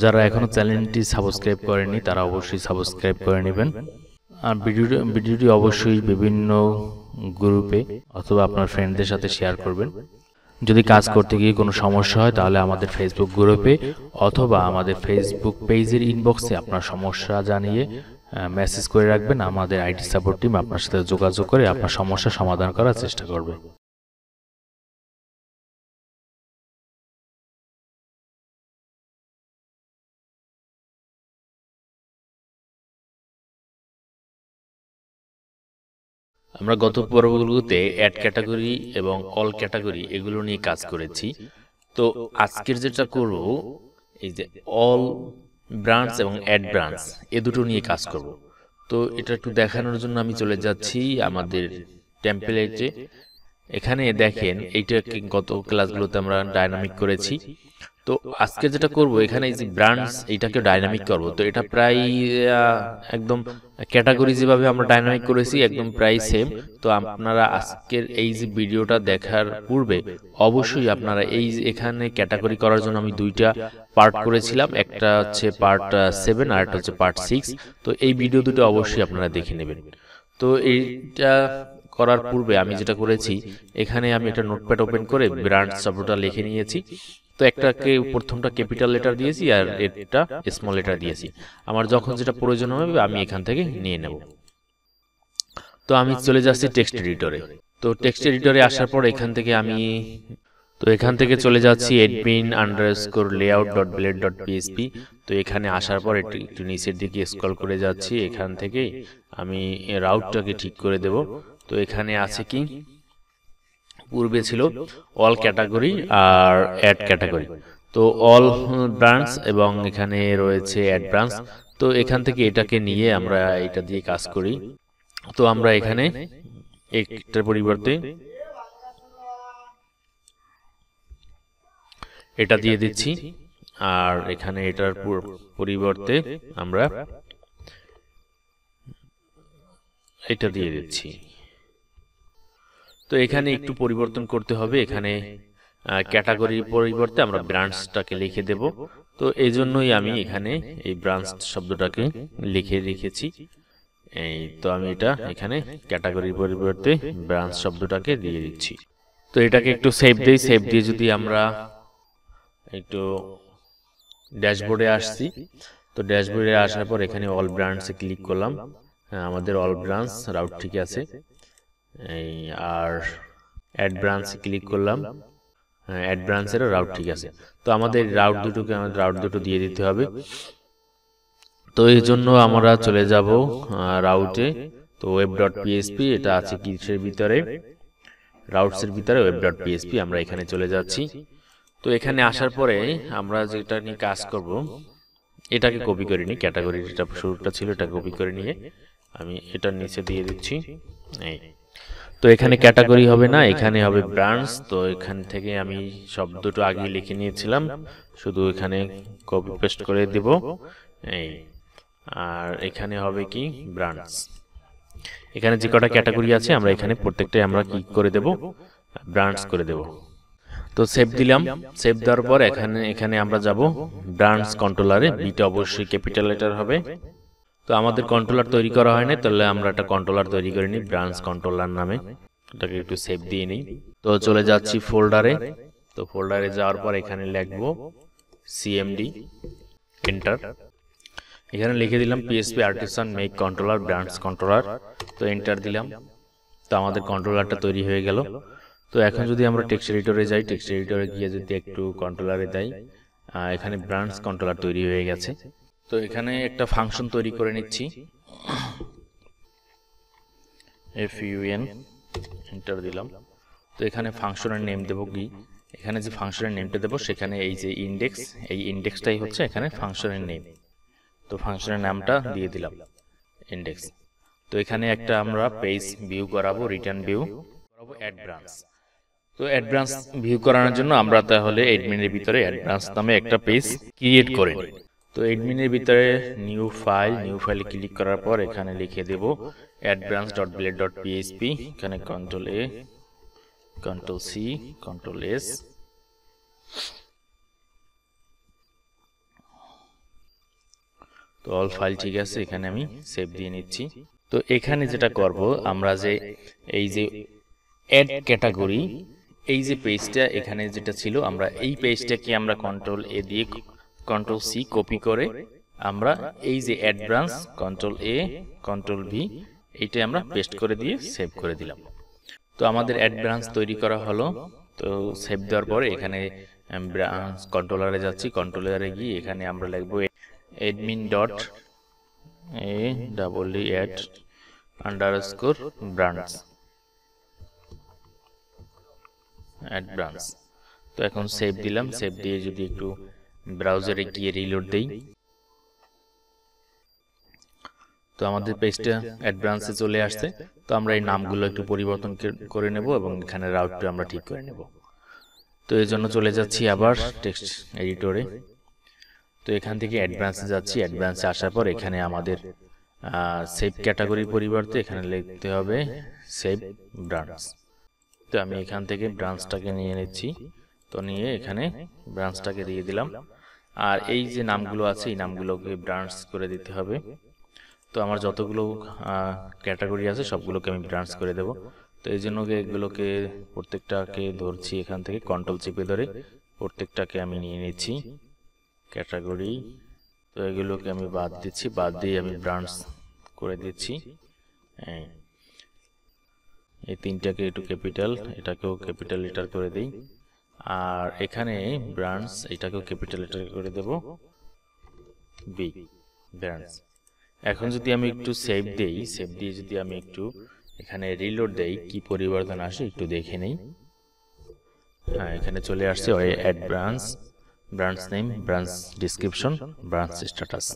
যারা এখনো চ্যানেলটি সাবস্ক্রাইব করেনি তারা অবশ্যই সাবস্ক্রাইব করে নেবেন। আর ভিডিওটি অবশ্যই বিভিন্ন গ্রুপে অথবা আপনার ফ্রেন্ডদের সাথে শেয়ার করবেন। যদি কাজ করতে গিয়ে কোনো সমস্যা হয় তাহলে আমাদের ফেসবুক গ্রুপে অথবা আমাদের ফেসবুক পেজের ইনবক্সে আপনার সমস্যা জানিয়ে মেসেজ করে রাখবেন। আমাদের আইটি সাপোর্ট টিম আপনার সাথে যোগাযোগ করে আপনার সমস্যা সমাধান করার চেষ্টা করবে। আমরা গত পর্বগুলোতে অ্যাড ক্যাটাগরি এবং অল ক্যাটাগরি এগুলো নিয়ে কাজ করেছি। তো আজকের যেটা করব এই যে অল ব্রাঞ্চ এবং অ্যাড ব্রাঞ্চ এ দুটো নিয়ে কাজ করব। তো এটা একটু দেখানোর জন্য আমি চলে যাচ্ছি আমাদের টেমপ্লেটে। এখানে দেখেন এইটা গত ক্লাসগুলোতে আমরা ডাইনামিক করেছি। তো আজকে যেটা করব এখানে এই যে ব্রাঞ্চ এইটাকে ডাইনামিক করব। তো এটা প্রায় একদম ক্যাটাগরি যেভাবে আমরা ডাইনামিক করেছি একদম প্রায় সেম। তো আপনারা আজকের এই যে ভিডিওটা দেখার পূর্বে অবশ্যই আপনারা এই এখানে ক্যাটাগরি করার জন্য আমি দুইটা পার্ট করেছিলাম, একটা হচ্ছে পার্ট 7 আর একটা হচ্ছে পার্ট 6। তো এই ভিডিও দুটো অবশ্যই আপনারা দেখে নেবেন। তো এইটা করার পূর্বে আমি যেটা করেছি এখানে আমি একটা নোটপ্যাড ওপেন করে ব্রাঞ্চ শব্দটা লিখে নিয়েছি। তো একটাকে প্রথমটা ক্যাপিটাল লেটার দিয়েছি আর এটা স্মল লেটার দিয়েছি। আমার যখন যেটা প্রয়োজন হবে আমি এখান থেকে নিয়ে নেব। তো আমি চলে যাচ্ছি টেক্সট এডিটরে। তো টেক্সট এডিটরে আসার পর এখান থেকে চলে যাচ্ছি admin_layout.blade.php। তো এখানে আসার পর একটু নিচের দিকে স্ক্রল করে যাচ্ছি। এখান থেকে আমি রাউটটাকে ঠিক করে দেব। তো এখানে আছে কি পূর্বে ছিল অল ক্যাটাগরি আর অ্যাড ক্যাটাগরি। তো অল ব্রাঞ্চ এবং এখানে রয়েছে অ্যাড ব্রাঞ্চ। তো এখান থেকে এটাকে নিয়ে আমরা এটা দিয়ে কাজ করি। তো আমরা এখানে একটার পরিবর্তে এটা দিয়ে দিচ্ছি আর এখানে এটার পরিবর্তে আমরা এটা দিয়ে দিচ্ছি। তো এখানে একটু পরিবর্তন করতে হবে। এখানে ক্যাটাগরির পরিবর্তে আমরা ব্রাঞ্চটাকে লিখে দেব। তো এই জন্যই আমি এখানে এই ব্রাঞ্চ শব্দটাকে লিখে রেখেছি। তো আমি এটা এখানে ক্যাটাগরির পরিবর্তে ব্রাঞ্চ শব্দটাকে দিয়ে দিচ্ছি। তো এটাকে একটু সেভ দেই। সেভ দিয়ে যদি আমরা একটু ড্যাশবোর্ডে আসছি, তো ড্যাশবোর্ডে আসার পর এখানে অল ব্রাঞ্চে ক্লিক করলাম। আমাদের অল ব্রাঞ্চ রাউট ঠিক আছে। আর অ্যাড ব্রাঞ্চে ক্লিক করলাম, অ্যাড ব্রাঞ্চেরও রাউট ঠিক আছে। তো আমাদের রাউট দুটো দিয়ে দিতে হবে। তো এই জন্য আমরা চলে যাব রাউটে। তো web.php এটা আছে কিসের ভিতরে, রাউটসের ভিতরে web.php। আমরা এখানে চলে যাচ্ছি। তো এখানে আসার পরে আমরা যেটা নিয়ে কাজ করব এটাকে কপি করে নিই। ক্যাটাগরি যেটা শুরুটা ছিল এটা কপি করে নিয়ে আমি এটার নিচে দিয়ে দিচ্ছি। এই তো এখানে ক্যাটাগরি হবে না, এখানে হবে ব্রাঞ্চ। তো এখান থেকে আমি শব্দটা আগে লিখে নিয়েছিলাম, শুধু এখানে কপি পেস্ট করে দেব। এই আর এখানে হবে কি ব্রাঞ্চ। এখানে যে কটা ক্যাটাগরি আছে আমরা এখানে প্রত্যেকটাই আমরা কি করে দেব, ব্রাঞ্চ করে দেব। তো সেভ দিলাম। সেভ দেওয়ার পর এখানে আমরা যাব ব্রাঞ্চ কন্ট্রোলারে। বিটা অবশ্যই ক্যাপিটাল লেটার হবে। তো আমাদের কন্ট্রোলার তৈরি করা হয় না, তাহলে আমরা একটা কন্ট্রোলার তৈরি করে নিই ব্রাঞ্চ কন্ট্রোলার নামে। এটাকে একটু সেভ দিয়ে নিই। তো চলে যাচ্ছি ফোল্ডারে। তো ফোল্ডারে যাওয়ার পর এখানে লিখবো সিএমডি, এন্টার। এখানে লিখে দিলাম PHP artisan make controller branch controller. তো এন্টার দিলাম। তো আমাদের কন্ট্রোলারটা তৈরি হয়ে গেল। তো এখন যদি আমরা টেক্সট এডিটরে যাই, টেক্সট এডিটরে গিয়ে যদি একটু কন্ট্রোলারে দেই, এখানে ব্রাঞ্চ কন্ট্রোলার তৈরি হয়ে গেছে। তো এখানে একটা ফাংশন তৈরি করে নিচ্ছি, FUN, এন্টার দিলাম। তো এখানে ফাংশনের নেম দেব কি, এখানে যে ফাংশনের নেমটা দেব সেখানে এই যে ইন্ডেক্স, এই ইন্ডেক্সটাই হচ্ছে এখানে ফাংশনের নেম। তো ফাংশনের নামটা দিয়ে দিলাম ইন্ডেক্স। তো এখানে একটা আমরা পেজ ভিউ করাবো, রিটার্ন ভিউ করাবো অ্যাড ব্রাঞ্চ। তো অ্যাড ব্রাঞ্চ ভিউ করানোর জন্য আমরা তাহলে অ্যাডমিনের ভিতরে অ্যাড ব্রাঞ্চ নামে একটা পেজ ক্রিয়েট করে নিই। তো অ্যাডমিনের ভিতরে নিউ ফাইলে ক্লিক করার পর এখানে লিখে দেব adbranch.blade.php। এখানে control A, control C, control S। তো অল ফাইল ঠিক আছে, এখানে আমি সেভ দিয়ে নিচ্ছি। তো এখানে যেটা করব আমরা যে এই যে অ্যাড ক্যাটাগরি এই যে পেজটা এখানে যেটা ছিল, আমরা এই পেজটাকে আমরা কন্ট্রোল এ দিয়ে কন্ট্রোল সি কপি করে আমরা এই যে অ্যাড ব্রাঞ্চ কন্ট্রোল এ কন্ট্রোল ভি এইটা আমরা পেস্ট করে দিয়ে সেভ করে দিলাম। তো আমাদের অ্যাড ব্রাঞ্চ তৈরি করা হলো। তো সেভ দেওয়ার পরে এখানে ব্রাঞ্চ কন্ট্রোলারে যাচ্ছি, কন্ট্রোলারে গিয়ে এখানে আমরা লিখব admin dot A double E add underscore branch add branch. তো এখন সেভ দিলাম, সেভ দিয়ে যদি একটু ব্রাউজারে গিয়ে রিলোড দেই, তো আমাদের পেজটা অ্যাড ব্রাঞ্চে চলে আসছে। তো আমরা এই নামগুলো একটু পরিবর্তন করে নেব এবং এখানে রাউটটা আমরা ঠিক করে নেব। তো এই জন্য চলে যাচ্ছি আবার টেক্সট এডিটরে। তো এখান থেকে অ্যাড ব্রাঞ্চে যাচ্ছি, অ্যাড ব্রাঞ্চে আসার পর এখানে আমাদের সেভ ক্যাটাগরির পরিবর্তে এখানে লিখতে হবে সেভ ব্রাঞ্চ। তো আমি এখান থেকে ব্রাঞ্চটাকে নিয়ে নিচ্ছি, তো নিয়ে এখানে ব্রাঞ্চটাকে দিয়ে দিলাম। আর এই যে নামগুলো আছে এই নামগুলোকে ব্রাঞ্চ করে দিতে হবে। তো আমার যতগুলো ক্যাটাগরি আছে সবগুলোকে আমি ব্রাঞ্চ করে দেব। তো এই জন্য এগুলোকে প্রত্যেকটাকে ধরছি, এখান থেকে কন্ট্রোল চেপে ধরে প্রত্যেকটাকে আমি নিয়ে নিচ্ছি ক্যাটাগরি। তো এগুলোকে আমি বাদ দিচ্ছি, বাদ দিয়ে আমি ব্রাঞ্চ করে দিচ্ছি। এই তিনটাকে একটু ক্যাপিটাল, এটাকেও ক্যাপিটাল লেটার করে দিই। আর এখানে ব্রাঞ্চ এটাকেও ক্যাপিটাল লেটার করে দেব বি ব্রাঞ্চ। এখন যদি আমি একটু সেভ দেই, সেভ দিয়ে যদি আমি একটু এখানে রিলোড দেই কি পরিবর্তন আসে একটু দেখে নেই। হ্যাঁ, এখানে চলে আসছে add branch, branch name, branch description, branch status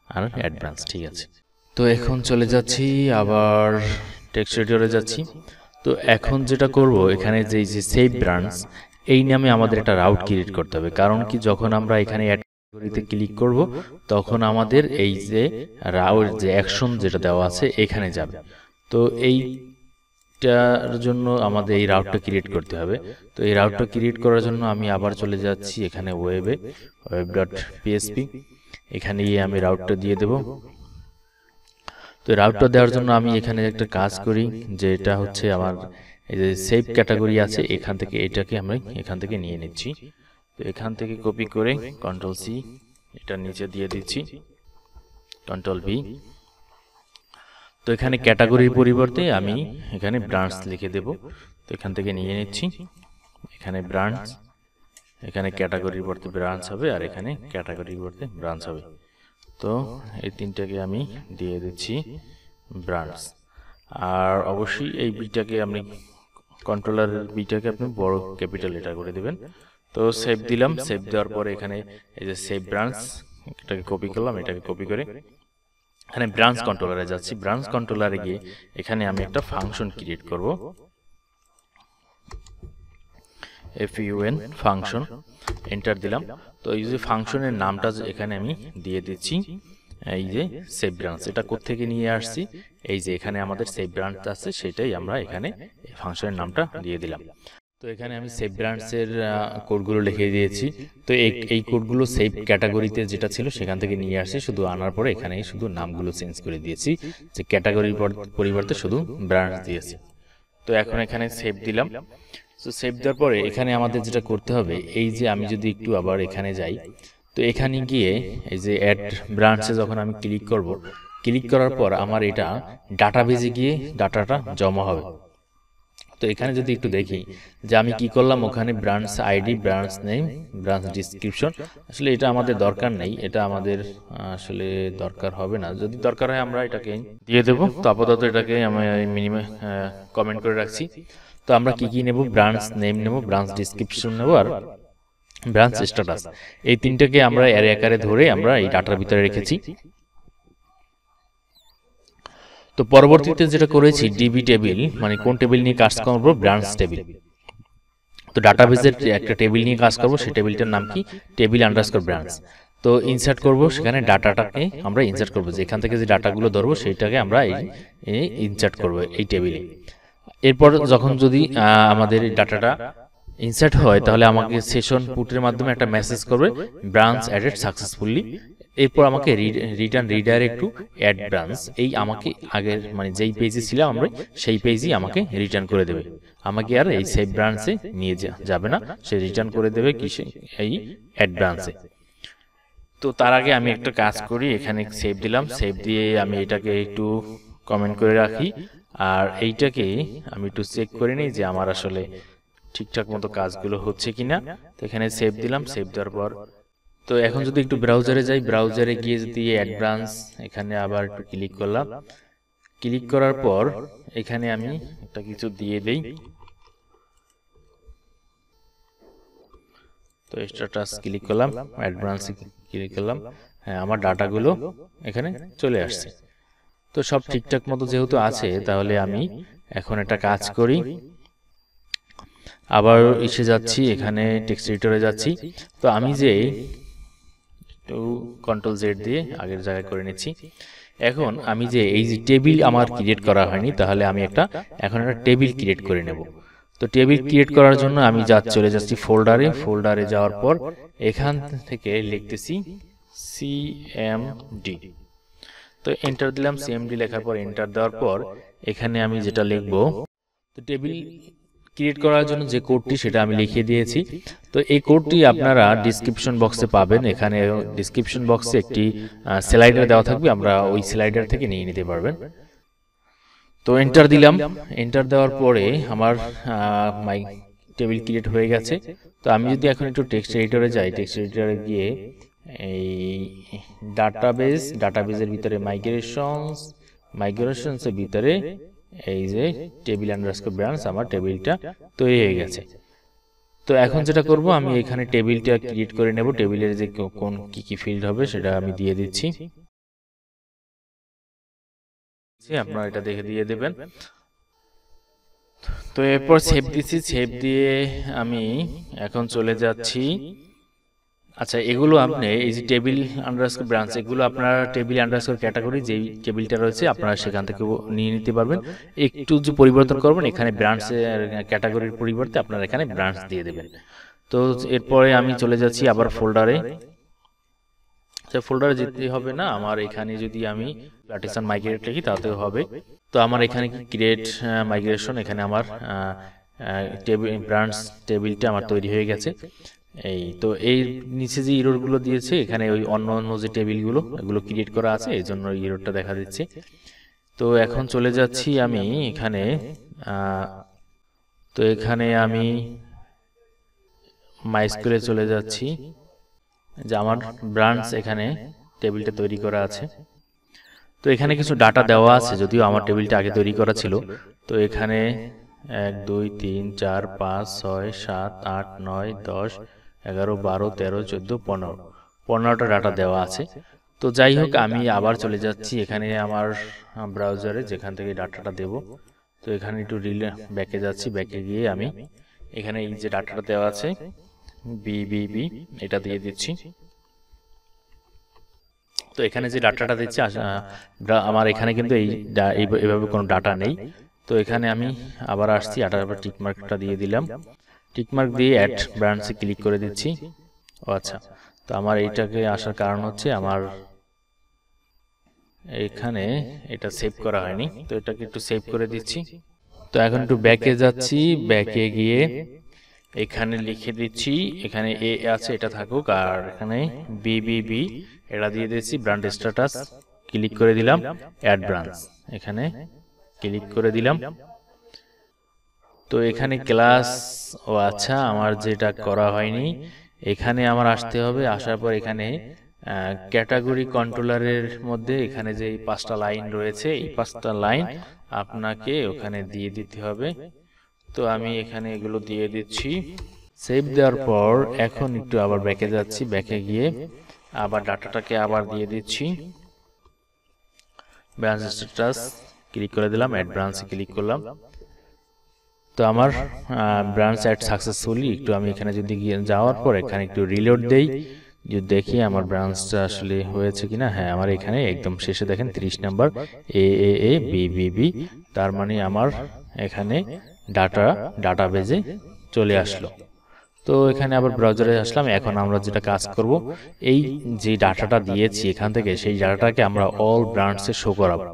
আর অ্যাড ব্রাঞ্চ। ঠিক আছে, তো এখন চলে যাচ্ছি আবার টেক্সট এডিটরে যাচ্ছি। তো এখন যেটা করব এখানে যে সেভ ব্রাঞ্চ এই নামে আমাদের একটা রাউট ক্রিয়েট করতে হবে। কারণ কি যখন আমরা এখানে অ্যাড ক্যাটাগরিতে ক্লিক করব তখন আমাদের এই যে রাউট যে অ্যাকশন যেটা দেওয়া আছে এখানে যাবে। তো এইটার জন্য আমাদের এই রাউটটা ক্রিয়েট করতে হবে। তো এই রাউটটা ক্রিয়েট করার জন্য আমি আবার চলে যাচ্ছি এখানে ওয়েবে, web.php, এখানে গিয়ে আমি রাউটটা দিয়ে দেব। তো রাউটটা দেওয়ার জন্য আমি এখানে একটা কাজ করি, যে এটা হচ্ছে আমার এই যে সেভ ক্যাটাগরি আছে এখান থেকে এটাকে আমি এখান থেকে নিয়ে নিচ্ছি। তো এখান থেকে কপি করে কন্ট্রোল সি এটা নিচে দিয়ে দিচ্ছি, কন্ট্রোল ভি। তো এখানে ক্যাটাগরির পরিবর্তে আমি এখানে ব্রাঞ্চ লিখে দেব। তো এখান থেকে নিয়ে নিচ্ছি, এখানে ব্রাঞ্চ, এখানে ক্যাটাগরির পরিবর্তে ব্রাঞ্চ হবে আর এখানে ক্যাটাগরির পরিবর্তে ব্রাঞ্চ হবে। তো এই তিনটাকে আমি দিয়ে দিচ্ছি ব্রাঞ্চ। আর অবশ্যই এই বিটাকে আপনি কন্ট্রোলারের বিটাকে আপনি বড় ক্যাপিটাল লেটার করে দিবেন। তো সেভ দিলাম, সেভ দেওয়ার পরে এখানে এই যে সেভ ব্রাঞ্চ এটাকে কপি করলাম, এটাকে কপি করে এখানে ব্রাঞ্চ কন্ট্রোলারে যাচ্ছি। ব্রাঞ্চ কন্ট্রোলারে গিয়ে এখানে আমি একটা ফাংশন ক্রিয়েট করব, FUN ফাংশন, এন্টার দিলাম। তো এই যে ফাংশনের নামটা এখানে আমি দিয়ে দিচ্ছি এই যে সেভ ব্রাঞ্চ। এটা কোত্থেকে নিয়ে আসছি, এই যে এখানে আমাদের সেভ ব্রাঞ্চ আছে সেটাই আমরা এখানে এই ফাংশনের নামটা দিয়ে দিলাম। তো এখানে আমি সেভ ব্রাঞ্চের কোডগুলো লিখে দিয়েছি। তো এই কোডগুলো সেভ ক্যাটাগরিতে যেটা ছিল সেখান থেকে নিয়ে আসছি, শুধু আনার পরে এখানে শুধু নামগুলো চেঞ্জ করে দিয়েছি, যে ক্যাটাগরির পরিবর্তে শুধু ব্রাঞ্চ দিয়েছি। তো এখন এখানে সেভ দিলাম। তো সেভ দেওয়ার পরে এখানে আমাদের যেটা করতে হবে, এই যে আমি যদি একটু আবার এখানে যাই, তো এখানে গিয়ে এই যে অ্যাড ব্রাঞ্চে যখন আমি ক্লিক করব, ক্লিক করার পর আমার এটা ডাটাবেজে গিয়ে ডাটাটা জমা হবে। তো এখানে যদি একটু দেখি যে আমি কি করলাম, ওখানে branch ID, branch name, branch description, আসলে এটা আমাদের দরকার নেই, এটা আমাদের আসলে দরকার হবে না। যদি দরকার হয় আমরা এটাকে দিয়ে দেব। তো আপাতত এটাকে আমি মিনিমাম কমেন্ট করে রাখছি। তো আমরা কি কি নেব, ব্রাঞ্চ নেম নেব, ব্রাঞ্চ ডেসক্রিপশন নেব আর ব্রাঞ্চ স্ট্যাটাস। এই তিনটাকে আমরা অ্যারে আকারে ধরে আমরা এই ডাটার ভিতরে রেখেছি। তো পরবর্তীতে যেটা করেছি, ডিবি টেবিল, মানে কোন টেবিল নিয়ে কাজ করব, ব্রাঞ্চ টেবিল। তো ডাটাবেজের একটা টেবিল নিয়ে কাজ করব, সেই টেবিলটার নাম কি, টেবিল আন্ডারস্কোর ব্রাঞ্চ। তো ইনসার্ট করব, সেখানে ডাটাটাকে আমরা ইনসার্ট করব, যে এখান থেকে যে ডাটাগুলো ধরবো সেইটাকে আমরা ইনসার্ট করব এই টেবিলে। এরপর যখন যদি আমাদের ডাটাটা ইনসার্ট হয় তাহলে আমাকে সেশন পুটের মাধ্যমে একটা মেসেজ করবে, ব্রাঞ্চ অ্যাডেড সাকসেসফুলি। এরপর আমাকে return redirect to add branch, এই আমাকে আগের মানে যেই পেজে ছিলাম আমরা সেই পেজই আমাকে রিটার্ন করে দেবে, আমাকে আর এই সেভ ব্রাঞ্চে নিয়ে যাবে না, সে রিটার্ন করে দেবে কিসে, এই অ্যাড ব্রাঞ্চে। তো তার আগে আমি একটা কাজ করি, এখানে সেভ দিলাম, সেভ দিয়ে আমি এটাকে একটু কমেন্ট করে রাখি, আর এইটাকে আমি একটু চেক করে নিই যে আমার আসলে ঠিকঠাক মতো কাজগুলো হচ্ছে কিনা। তো এখানে সেভ দিলাম, সেভ দেওয়ার পর তো এখন যদি একটু ব্রাউজারে যাই, ব্রাউজারে গিয়ে যদি অ্যাড ব্রাঞ্চ এখানে আবার একটু ক্লিক করলাম, ক্লিক করার পর এখানে আমি একটা কিছু দিয়ে দেই, তো স্ট্যাটাস ক্লিক করলাম, অ্যাড ব্রাঞ্চে ক্লিক করলাম, হ্যাঁ আমার ডাটাগুলো এখানে চলে আসছে। তো সব ঠিকঠাক মতো যেহেতু আছে, তাহলে আমি এখন একটা কাজ করি, আবার এসে যাচ্ছি এখানে টেক্সট এডিটরে যাচ্ছি। তো আমি যে কন্ট্রোল জেড দিয়ে আগের জায়গায় করে নিচ্ছি, এখন আমি যে এই যে টেবিল আমার ক্রিয়েট করা হয়নি, তাহলে আমি এখন একটা টেবিল ক্রিয়েট করে নেব। তো টেবিল ক্রিয়েট করার জন্য আমি চলে যাচ্ছি ফোল্ডারে, ফোল্ডারে যাওয়ার পর এখান থেকে লিখতেছি সিএমডি, তো এন্টার দিলাম, সিএমডি লেখার পর এন্টার দেওয়ার পর এখানে আমি যেটা লিখব, তো টেবিল ক্রিয়েট করার জন্য যে কোডটি সেটা আমি লিখে দিয়েছি। তো এই কোডটি আপনারা ডেসক্রিপশন বক্সে পাবেন, এখানে ডেসক্রিপশন বক্সে একটি স্লাইডার দেওয়া থাকবে, আমরা ওই স্লাইডার থেকে নিয়ে নিতে পারবেন। তো এন্টার দিলাম, এন্টার দেওয়ার পরে আমার মাই টেবিল ক্রিয়েট হয়ে গেছে। তো আমি যদি এখন একটু টেক্সট এডিটরে যাই, টেক্সট এডিটরে গিয়ে এই ডাটাবেজের ভিতরে মাইগ্রেশনসের ভিতরে এই যে টেবিল আন্ডারস্কোর ব্রাঞ্চ, আমার টেবিলটা তৈরি হয়ে গেছে। তো এখন যেটা করব, আমি এখানে টেবিলটা ক্রিয়েট করে নেব, টেবিলের যে কোন কি ফিল্ড হবে সেটা আমি দিয়ে দিচ্ছি, আপনারা এটা দেখে দিয়ে দেবেন। তো এরপর সেভ দিচ্ছি, সেভ দিয়ে আমি এখন চলে যাচ্ছি। আচ্ছা, এগুলো আপনি এই যে টেবিল আন্ডারস্কোর ব্রাঞ্চ, এগুলো আপনার টেবিল আন্ডারস্কোর ক্যাটাগরি যেই টেবিলটা রয়েছে আপনারা সেখান থেকে নিয়ে নিতে পারবেন। একটু যে পরিবর্তন করবেন, এখানে ব্রাঞ্চের ক্যাটাগরির পরিবর্তে আপনারা এখানে ব্রাঞ্চ দিয়ে দেবেন। তো এরপরে আমি চলে যাচ্ছি আবার ফোল্ডারে, ফোল্ডারে যেতে হবে না আমার, এখানে যদি আমি পার্টিশন মাইগ্রেট লিখি তাতেও হবে। তো আমার এখানে ক্রিয়েট মাইগ্রেশন, এখানে আমার ব্রাঞ্চ টেবিলটা আমার তৈরি হয়ে গেছে। এই তো এই নিচে যে ইরোরগুলো দিয়েছে, এখানে ওই অন্য যে টেবিলগুলো এগুলো ক্রিয়েট করা আছে, এই জন্য ইরোরটা দেখা দিচ্ছে। তো এখন চলে যাচ্ছি আমি এখানে, তো এখানে আমি মাইস্কুলে চলে যাচ্ছি, যে আমার ব্রাঞ্চ এখানে টেবিলটা তৈরি করা আছে। তো এখানে কিছু ডাটা দেওয়া আছে, যদিও আমার টেবিলটা আগে তৈরি করা ছিল। তো এখানে 1 2 3 4 5 6 7 8 9 10 11 12 13 14 15টা ডাটা দেওয়া আছে। তো যাই হোক, আমি আবার চলে যাচ্ছি এখানে আমার ব্রাউজারে, যেখান থেকে ডাটাটা দেব। তো এখানে একটু ব্যাকে যাচ্ছি, ব্যাকে গিয়ে আমি এখানে এই যে ডাটাটা দেওয়া আছে বিবিবি, এটা দিয়ে দিচ্ছি। তো এখানে যে ডাটাটা দিচ্ছে আমার এখানে কিন্তু এইভাবে কোনো ডাটা নেই। তো এখানে আমি আবার আসছি, আবার টিকমার্কটা দিয়ে দিলাম, টিকমার্ক দিয়ে অ্যাড ব্রাঞ্চে ক্লিক করে দিচ্ছি। ও আচ্ছা, তো আমার এইটাকে আসার কারণ হচ্ছে আমার এখানে এটা সেভ করা হয়নি, তো এটাকে একটু সেভ করে দিচ্ছি। তো এখন একটু ব্যাকে যাচ্ছি, ব্যাকে গিয়ে এখানে লিখে দিচ্ছি, এখানে এ আছে এটা থাকুক, আর এখানে বিবিবি এটা দিয়ে দিচ্ছি, ব্রাঞ্চ স্ট্যাটাস ক্লিক করে দিলাম, অ্যাড ব্রাঞ্চ এখানে ক্লিক করে দিলাম। তো এখানে ক্লাস, ও আচ্ছা আমার যেটা করা হয়নি, এখানে আমার আসতে হবে, আসার পর এখানে ক্যাটাগরি কন্ট্রোলারের মধ্যে এখানে যে 5টা লাইন রয়েছে, এই 5টা লাইন আপনাকে ওখানে দিয়ে দিতে হবে। তো আমি এখানে এগুলো দিয়ে দিচ্ছি। সেভ দেওয়ার পর এখন একটু আবার ব্যাকে যাচ্ছি, ব্যাকে গিয়ে আবার ডাটাটাকে আবার দিয়ে দিচ্ছি, ব্রাঞ্চ স্ট্যাটাস ক্লিক করে দিলাম, অ্যাড ব্রাঞ্চে ক্লিক করলাম। তো আমার ব্রাঞ্চ অ্যাড সাকসেসফুলি, একটু আমি এখানে যদি যাওয়ার পর এখানে একটু রিলোড দেই, যদি দেখি আমার ব্রাঞ্চটা আসলে হয়েছে কিনা। হ্যাঁ, আমার এখানে একদম শেষে দেখেন 30 নাম্বার এ বিবিবি, তার মানে আমার এখানে ডাটাবেজে চলে আসলো। তো এখানে আবার ব্রাউজারে আসলাম। এখন আমরা যেটা কাজ করব, এই যে ডাটাটা দিয়েছি এখান থেকে সেই ডাটাটাকে আমরা অল ব্রান্ডসে শো করাবো।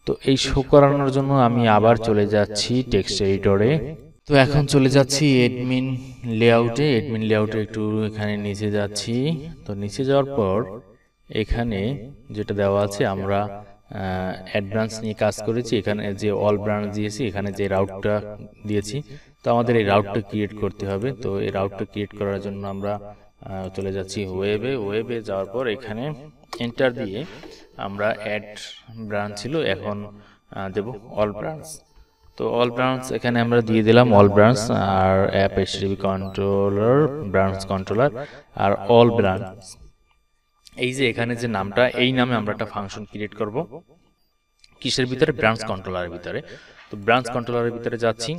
তো এই শো করানোর জন্য আমি আবার চলে যাচ্ছি টেক্সট এডিটরে। তো এখন চলে যাচ্ছি অ্যাডমিন লেআউটে। অ্যাডমিন লেআউটে একটু এখানে নিচে যাচ্ছি। তো নিচে যাওয়ার পর এখানে যেটা দেওয়া আছে, আমরা অ্যাড ব্রাঞ্চ নিয়ে কাজ করেছি। এখানে যে অল ব্রাঞ্চ দিয়েছি, এখানে যে রাউটটা দিয়েছি, তো আমাদের এই রাউটটা ক্রিয়েট করতে হবে। তো এই রাউটটা ক্রিয়েট করার জন্য আমরা চলে যাচ্ছি ওয়েবে। ওয়েবে যাওয়ার পর এখানে এন্টার দিয়ে আমরা অ্যাড ব্রাঞ্চ ছিল, এখন দেব অল ব্রাঞ্চ। তো অল ব্রাঞ্চ এখানে আমরা দিয়ে দিলাম অল ব্রাঞ্চ, আর app HTTP controller, branch controller আর অল ব্রাঞ্চ। এই যে এখানে যে নামটা, এই নামে আমরা একটা ফাংশন ক্রিয়েট করব। কিসের ভিতরে? ব্রাঞ্চ কন্ট্রোলারের ভিতরে। তো ব্রাঞ্চ কন্ট্রোলারের ভিতরে যাচ্ছি,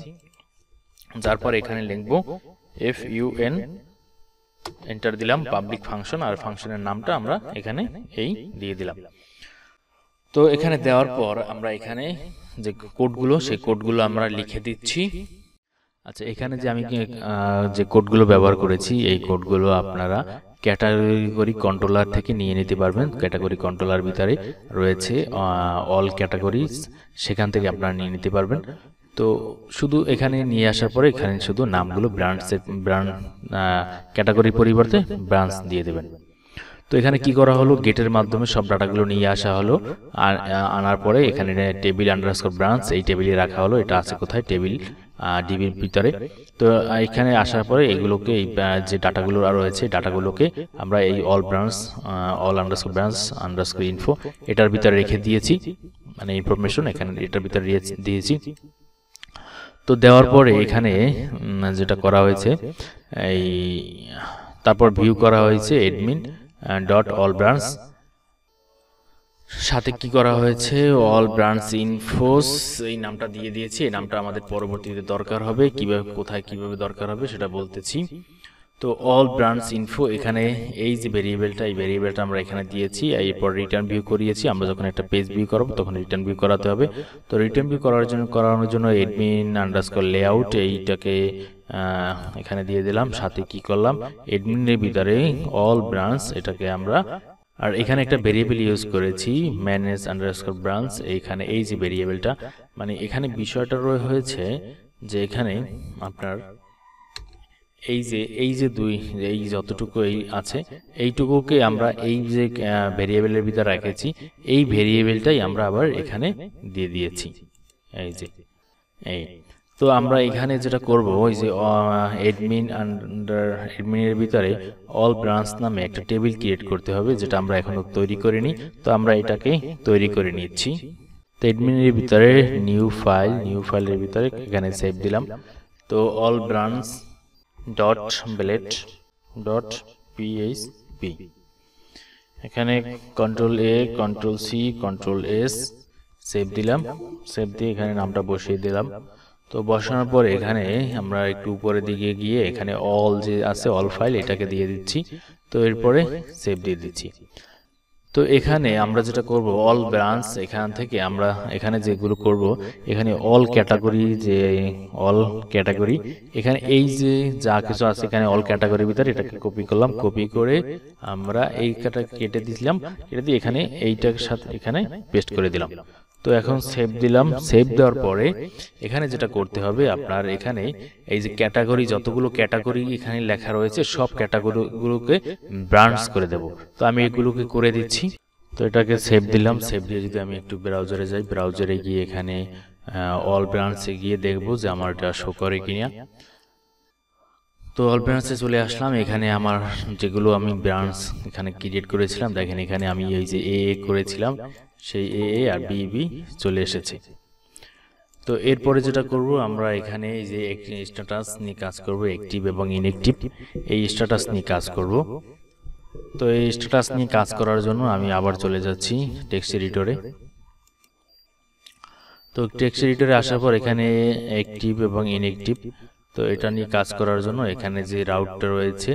যার পর এখানে লিখব FUN, এন্টার দিলাম, পাবলিক ফাংশন, আর ফাংশনের নামটা আমরা এখানে এই দিয়ে দিলাম। তো এখানে দেওয়ার পর আমরা এখানে যে কোডগুলো, সেই কোডগুলো আমরা লিখে দিচ্ছি। আচ্ছা, এখানে যে আমি যে কোডগুলো ব্যবহার করেছি, এই কোডগুলো আপনারা ক্যাটাগরি কন্ট্রোলার থেকে নিয়ে নিতে পারবেন। ক্যাটাগরি কন্ট্রোলার ভিতরে রয়েছে অল ক্যাটাগরিজ, সেখান থেকে আপনারা নিয়ে নিতে পারবেন। তো শুধু এখানে নিয়ে আসার পরে এখানে শুধু নামগুলো ব্রাঞ্চ ক্যাটাগরির পরিবর্তে ব্রাঞ্চ দিয়ে দেবেন। তো এখানে কি করা হলো, গেটের মাধ্যমে সব ডাটাগুলো নিয়ে আসা হলো, আর আনার পরে এখানে টেবিল আন্ডারস্কোর ব্রাঞ্চ, এই টেবিলে রাখা হলো। এটা আছে কোথায়? টেবিল ডিবির ভিতরে। তো এখানে আসার পরে এগুলোকে, এই যে ডাটাগুলো রয়েছে, ডাটাগুলোকে আমরা এই all branch, all underscore branch underscore info, এটার ভিতরে রেখে দিয়েছি, মানে ইনফরমেশন এখানে এটার ভিতরে দিয়েছি। তো দেওয়ার পরে এখানে যেটা করা হয়েছে, এই তারপর ভিউ করা হয়েছে অ্যাডমিন ডট অল ব্রাঞ্চ, সাথে কি করা হয়েছে, অল ব্রাঞ্চ ইনফোস, এই নামটা দিয়ে দিয়েছি। এই নামটা আমাদের পরবর্তীতে দরকার হবে, কিভাবে কোথায় কিভাবে দরকার হবে সেটা বলতেছি। তো অল ব্রাঞ্চ ইনফো, এখানে এই যে ভেরিয়েবলটা, এই ভেরিয়েবলটা আমরা এখানে দিয়েছি। এরপর রিটার্ন ভিউ করিয়েছি। আমরা যখন একটা পেজ ভিউ করব তখন রিটার্ন ভিউ করাতে হবে। তো রিটার্ন ভিউ করানোর জন্য অ্যাডমিন আন্ডারস্কোর লেআউট, এইটাকে এখানে দিয়ে দিলাম। সাথে কি করলাম, অ্যাডমিনের ভিতরে অল ব্রাঞ্চ, এটাকে আমরা, আর এখানে একটা ভেরিয়েবল ইউজ করেছি ম্যানেজ আন্ডারস্কোর ব্রাঞ্চ। এইখানে এই যে ভেরিয়েবলটা, মানে এখানে বিষয়টা হয়েছে যে এখানে আপনার এই যে এই যতটুকু এই আছে, এইটুকুকে আমরা এই যে ভেরিয়েবলের ভিতরে রেখেছি, এই ভেরিয়েবলটাই আমরা আবার এখানে দিয়ে দিয়েছি। এই যে এই, তো আমরা এখানে যেটা করব, ওই যে অ্যাডমিনের ভিতরে অল ব্রাঞ্চ নামে একটা টেবিল ক্রিয়েট করতে হবে, যেটা আমরা এখনো তৈরি করিনি। তো আমরা এটাকে তৈরি করে নিচ্ছি। তো অ্যাডমিনের ভিতরে নিউ ফাইলের ভিতরে এখানে সেভ দিলাম। তো all branch dot blade dot PHP, এখানে কন্ট্রোল-A কন্ট্রোল-C কন্ট্রোল-S, সেভ দিলাম। সেভ দিয়ে এখানে নামটা বসিয়ে দিলাম। তো বসানোর পরে এখানে আমরা একটু উপরের দিকে গিয়ে এখানে অল যে আছে, অল ফাইল, এটাকে দিয়ে দিচ্ছি। তো এরপরে সেভ দিয়ে দিচ্ছি। তো এখানে আমরা যেটা করব, অল ব্রাঞ্চ, এখান থেকে আমরা এখানে যেগুলো করব, এখানে অল ক্যাটাগরি, যে অল ক্যাটাগরি, এখানে এই যে যা কিছু আছে এখানে অল ক্যাটাগরির ভিতরে, এটাকে কপি করলাম। কপি করে আমরা এইটা কেটে দিলাম, কেটে দিয়ে এখানে এইটার সাথে এখানে পেস্ট করে দিলাম। তো এখন সেভ দিলাম। সেভ দেওয়ার পরে এখানে যেটা করতে হবে, আপনার এখানে এই যে ক্যাটাগরি, যতগুলো ক্যাটাগরি এখানে লেখা রয়েছে, সব ক্যাটাগরিগুলোকে ব্রাঞ্চ করে দেব। তো আমি এগুলোকে করে দিচ্ছি। তো এটাকে সেভ দিলাম। সেভ দিয়ে যদি আমি একটু ব্রাউজারে যাই, ব্রাউজারে গিয়ে এখানে অল ব্রাঞ্চে গিয়ে দেখবো যে আমার এটা শো করে কিনা। তো অল ব্রাঞ্চে চলে আসলাম। এখানে আমার যেগুলো আমি ব্রাঞ্চ এখানে ক্রিয়েট করেছিলাম, দেখেন এখানে আমি এই যে এ করেছিলাম, সেই এ আর বি চলে এসেছে। তো এরপরে যেটা করব, আমরা এখানে এই যে স্ট্যাটাস নিয়ে কাজ করব, অ্যাক্টিভ এবং ইনঅ্যাক্টিভ, এই স্ট্যাটাস নিয়ে কাজ করব। তো এই স্ট্যাটাস নিয়ে কাজ করার জন্য আমি আবার চলে যাচ্ছি টেক্সট এডিটরে। তো টেক্সট এডিটরে আসার পর এখানে অ্যাক্টিভ এবং ইনঅ্যাক্টিভ, তো এটা নিয়ে কাজ করার জন্য এখানে যে রাউটটা রয়েছে,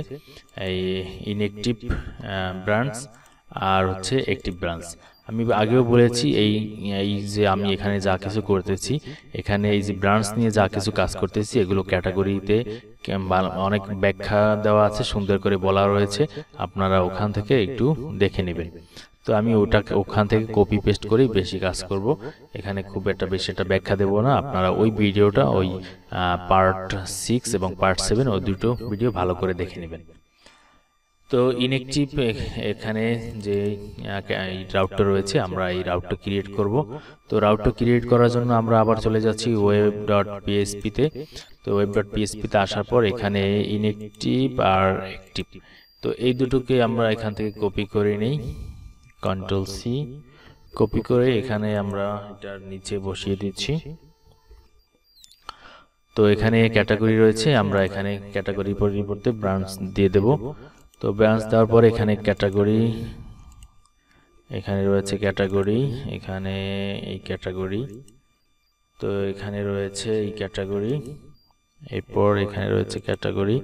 এই ইনঅ্যাক্টিভ ব্রাঞ্চ আর হচ্ছে অ্যাক্টিভ ব্রাঞ্চ, আমি আগেও বলেছি এই যে আমি এখানে যা কিছু করতেছি, এখানে এই যে ব্রাঞ্চ নিয়ে যা কিছু কাজ করতেছি এগুলো ক্যাটাগরিতে অনেক ব্যাখ্যা দেওয়া আছে, সুন্দর করে বলা রয়েছে, আপনারা ওখান থেকে একটু দেখে নেবেন। তো আমি ওখান থেকে কপি পেস্ট করেই বেশি কাজ করব, এখানে খুব একটা বেশি একটা ব্যাখ্যা দেব না। আপনারা ওই ভিডিওটা ওই পার্ট 6 এবং পার্ট 7 ওই দুটো ভিডিও ভালো করে দেখে নেবেন। তো ইনঅ্যাকটিভ এখানে যে রাউটটা রয়েছে আমরা এই রাউটটা ক্রিয়েট করব। তো রাউটটা ক্রিয়েট করার জন্য আমরা আবার চলে যাচ্ছি web.php তে। তো web.php তে আসার পর এখানে ইনঅ্যাকটিভ আর অ্যাক্টিভ, তো এই দুটোকে আমরা এখান থেকে কপি করে নেই, কন্ট্রোল সি কপি করে এখানে আমরা এটার নিচে বসিয়ে দিচ্ছি। তো এখানে ক্যাটাগরি রয়েছে, আমরা এখানে ক্যাটাগরি পরিবর্তে ব্রাঞ্চ দিয়ে দেব। তো ব্রাঞ্চ দেওয়ার পর এখানে ক্যাটাগরি, এখানে রয়েছে ক্যাটাগরি, এখানে এই ক্যাটাগরি, তো এখানে রয়েছে এই ক্যাটাগরি, এরপর এখানে রয়েছে ক্যাটাগরি,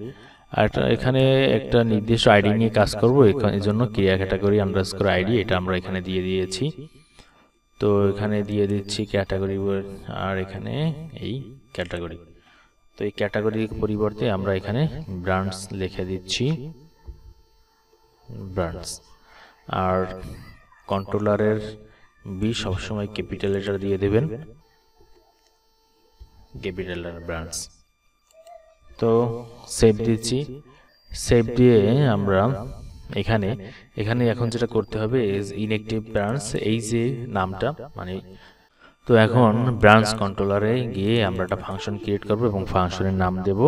আর এখানে একটা নির্দিষ্ট আইডি নিয়ে কাজ করব, এর জন্য ক্রিয়া ক্যাটাগরি আন্ডারস্কোর আইডি এটা আমরা এখানে দিয়ে দিয়েছি। তো এখানে দিয়ে দিচ্ছি ক্যাটাগরি, আর এখানে এই ক্যাটাগরি। তো এই ক্যাটাগরির পরিবর্তে আমরা এখানে ব্রাঞ্চ লিখে দিচ্ছি, ব্রাঞ্চ। আর কন্ট্রোলারের বি সবসময় ক্যাপিটাল লেটার দিয়ে দেবেন, ক্যাপিটাল ব্রাঞ্চ। তো সেভ দিচ্ছি, সেভ দিয়ে আমরা এখানে এখন যেটা করতে হবে ইনঅ্যাকটিভ ব্রাঞ্চ, এই যে নামটা মানে, তো এখন ব্রাঞ্চ কন্ট্রোলারে গিয়ে আমরা একটা ফাংশন ক্রিয়েট করব এবং ফাংশনের নাম দেব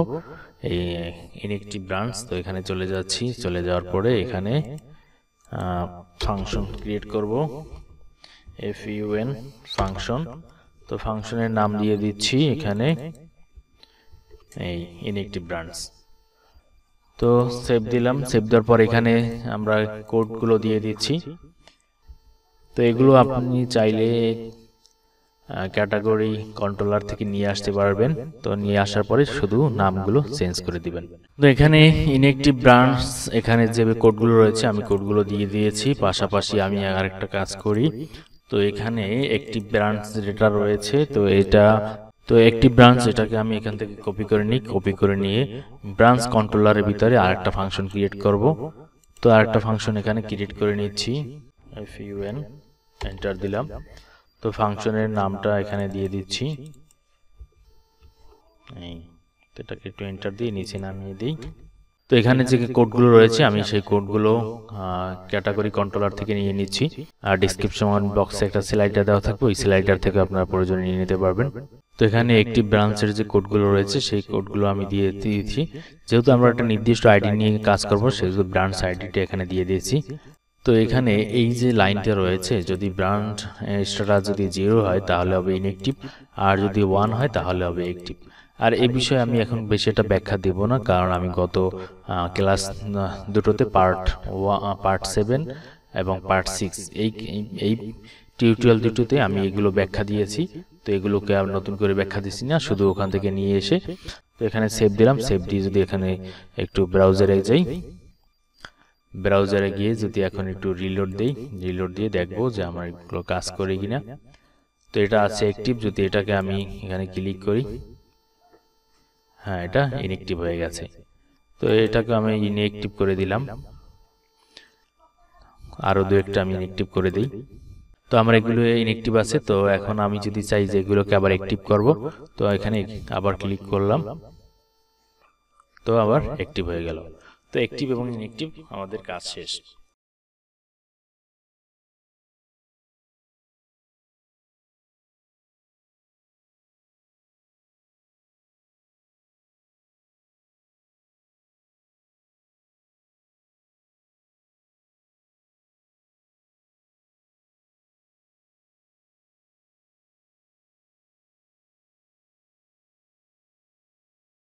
এই ইনঅ্যাকটিভ ব্রাঞ্চ। তো এখানে চলে যাচ্ছি, চলে যাওয়ার পরে এখানে ফাংশন ক্রিয়েট করব, fun ফাংশন। তো ফাংশনের নাম দিয়ে দিচ্ছি এখানে এই ইনঅ্যাকটিভ ব্রাঞ্চ। তো সেভ দিলাম, সেভ দেওয়ার পর এখানে আমরা কোডগুলো দিয়ে দিচ্ছি। তো এগুলো আপনি চাইলে ক্যাটাগরি কন্ট্রোলার থেকে নিয়ে আসতে পারবেন। তো নিয়ে আসার পরে শুধু নামগুলো চেঞ্জ করে দিবেন। তো এখানে ইনঅ্যাকটিভ ব্রাঞ্চ এখানে যে কোডগুলো রয়েছে আমি কোডগুলো দিয়ে দিয়েছি, পাশাপাশি আমি আরেকটা কাজ করি। তো এখানে অ্যাক্টিভ ব্রাঞ্চ যেটা রয়েছে, তো অ্যাক্টিভ ব্রাঞ্চ এটাকে আমি এখান থেকে কপি করে নিই, কপি করে নিয়ে ব্রাঞ্চ কন্ট্রোলারের ভিতরে আরেকটা ফাংশন ক্রিয়েট করব। তো আরেকটা ফাংশন এখানে ক্রিয়েট করে নিচ্ছি, fun, এন্টার দিলাম। তো ফাংশনের নামটা এখানে দিয়ে দিচ্ছি, এটাকে একটু এন্টার দিয়ে নিচে নামিয়ে দিই। তো এখানে যে কোডগুলো রয়েছে আমি সেই কোডগুলো ক্যাটাগরি কন্ট্রোলার থেকে নিয়ে নিচ্ছি, আর ডেসক্রিপশন বক্সে একটা স্লাইডার দেওয়া থাকবে, ওই স্লাইডার থেকে আপনারা প্রয়োজনে নিয়ে নিতে পারবেন। তো এখানে একটি ব্রাঞ্চের যে কোডগুলো রয়েছে সেই কোডগুলো আমি দিয়ে দিয়েছি, যেহেতু আমরা একটা নির্দিষ্ট আইডি নিয়ে কাজ করব সেহেতু ব্রাঞ্চ আইডিটা এখানে দিয়ে দিয়েছি। তো এখানে এই যে লাইনটা রয়েছে, যদি ব্রাঞ্চ স্ট্যাটাস যদি 0 হয় তাহলে হবে ইনঅ্যাকটিভ, আর যদি 1 হয় তাহলে হবে অ্যাক্টিভ। আর এই বিষয়ে আমি এখন বেশি একটা ব্যাখ্যা দেব না, কারণ আমি গত ক্লাস দুটোতে পার্ট 7 এবং পার্ট 6 এই টিউটোরিয়াল দুটোতে আমি এগুলো ব্যাখ্যা দিয়েছি। তো এগুলোকে আর নতুন করে ব্যাখ্যা দিচ্ছি না, শুধু ওখান থেকে নিয়ে এসে তো এখানে সেভ দিলাম। সেভ দিয়ে যদি এখানে একটু ব্রাউজারে যাই, ব্রাউজারে গিয়ে যদি এখন একটু রিলোড দেই, রিলোড দিয়ে দেখবো যে আমার এগুলো কাজ করে কিনা। তো এটা আছে অ্যাক্টিভ, যদি এটাকে আমি এখানে ক্লিক করি, হ্যাঁ এটা ইনঅ্যাকটিভ হয়ে গেছে। তো এটাকে আমি ইনঅ্যাকটিভ করে দিলাম, আরো দু একটা আমি ইনঅ্যাকটিভ করে দিই। তো আমার এগুলো ইনঅ্যাকটিভ আছে। তো এখন আমি যদি চাই যে এগুলোকে আবার অ্যাক্টিভ করব, তো এখানে আবার ক্লিক করলাম, তো আবার অ্যাক্টিভ হয়ে গেল। তো অ্যাক্টিভ এবং ইনঅ্যাক্টিভ আমাদের কাজ শেষ।